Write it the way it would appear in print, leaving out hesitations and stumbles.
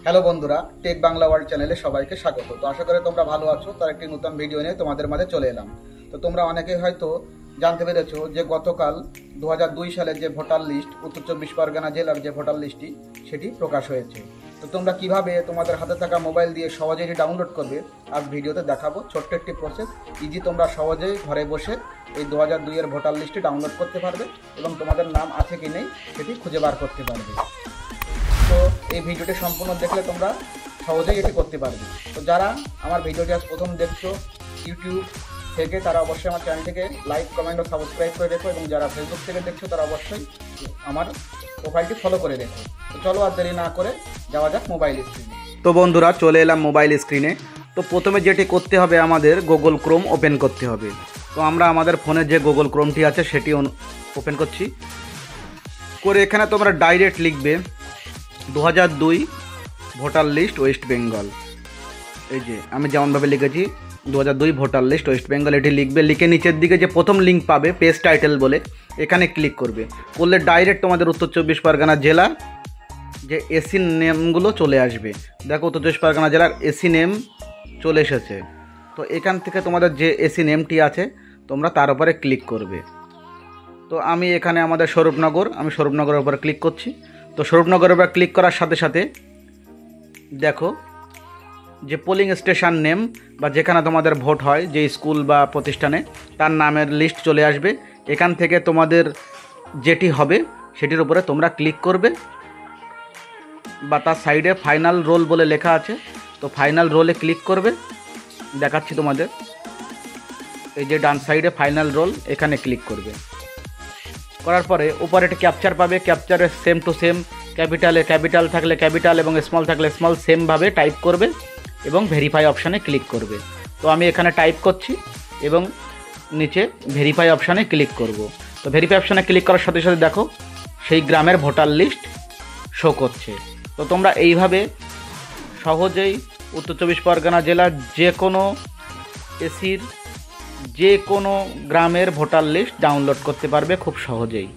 Hello বন্ধুরা, take Bangla world চ্যানেলে সবাইকে স্বাগত। তো আশা করি তোমরা ভালো আছো। তার একটি নতুন ভিডিও নিয়ে তোমাদের মাঝে চলে এলাম। তো তোমরা অনেকেই হয়তো জানতে পেরেছো যে গতকাল 2002 সালের যে ভোটার লিস্ট, উত্তর চব্বিশ পরগনা জেলার যে ভোটার লিস্টটি সেটি প্রকাশ হয়েছে। তো তোমরা কিভাবে তোমাদের হাতে থাকা মোবাইল দিয়ে সহজেই এটি ডাউনলোড করবে আজ ভিডিওতে দেখাবো। ছোট্ট একটি প্রসেস, ইজি। তোমরা সহজেই ঘরে বসে এই 2002 এর ভোটার লিস্টটি ডাউনলোড করতে পারবে এবং তোমাদের নাম আছে কি নেই সেটি খুঁজে বার করতে পারবে। তো এই ভিডিওটি সম্পূর্ণ দেখলে তোমরা সহজেই এটি করতে পারবে। তো যারা আমার ভিডিওটি আজ প্রথম দেখছো ইউটিউব থেকে, তারা অবশ্যই আমার চ্যানেলটিকে লাইক, কমেন্ট ও সাবস্ক্রাইব করে রেখো, এবং যারা ফেসবুক থেকে দেখছো তারা অবশ্যই আমার প্রোফাইলটি ফলো করে রেখো। তো চলো আর দেরি না করে যাওয়া যাক মোবাইল স্ক্রিনে। তো বন্ধুরা, চলে এলাম মোবাইল স্ক্রিনে। তো প্রথমে যেটি করতে হবে, আমাদের গুগল ক্রোম ওপেন করতে হবে। তো আমরা আমাদের ফোনে যে গুগল ক্রোমটি আছে সেটি ওপেন করছি। করে এখানে তোমরা ডাইরেক্ট লিখবে 2002 ভোটার লিস্ট ওয়েস্ট বেঙ্গল। এই যে আমি যেমনভাবে লিখেছি 2002 ভোটার লিস্ট ওয়েস্ট বেঙ্গল, এটি লিখবে। লিখে নিচের দিকে যে প্রথম লিঙ্ক পাবে পেজ টাইটেল বলে, এখানে ক্লিক করবে। করলে ডাইরেক্ট তোমাদের উত্তর চব্বিশ পরগনা জেলা যে এসি নেমগুলো চলে আসবে। দেখো, উত্তর চব্বিশ পরগনা জেলার এসি নেম চলে এসেছে। তো এখান থেকে তোমাদের যে এসি নেমটি আছে তোমরা তার উপরে ক্লিক করবে। তো আমি এখানে আমাদের আমি স্বরূপনগরের উপরে ক্লিক করছি। তো স্বরূপনগরের উপর ক্লিক করার সাথে সাথে দেখো যে পোলিং স্টেশন নেম বা যেখানে তোমাদের ভোট হয়, যে স্কুল বা প্রতিষ্ঠানে, তার নামের লিস্ট চলে আসবে। এখান থেকে তোমাদের যেটি হবে সেটির উপরে তোমরা ক্লিক করবে, বা তার সাইডে ফাইনাল রোল বলে লেখা আছে। তো ফাইনাল রোলে ক্লিক করবে। দেখাচ্ছি তোমাদের, এই যে ডান সাইডে ফাইনাল রোল, এখানে ক্লিক করবে। করার পরে উপরে একটা ক্যাপচার পাবে। ক্যাপচারে সেম টু সেম ক্যাপিটাল থাকলে ক্যাপিটাল এবং স্মল থাকলে স্মল সেমভাবে টাইপ করবে এবং ভেরিফাই অপশানে ক্লিক করবে। তো আমি এখানে টাইপ করছি এবং নিচে ভেরিফাই অপশানে ক্লিক করব। তো ভেরিফাই অপশানে ক্লিক করার সাথে সাথে দেখো সেই গ্রামের ভোটার লিস্ট শো করছে। তো তোমরা এইভাবে সহজেই উত্তর চব্বিশ পরগনা জেলার যে কোনো এসির যে কোনো গ্রামের ভোটার লিস্ট ডাউনলোড করতে পারবে খুব সহজেই।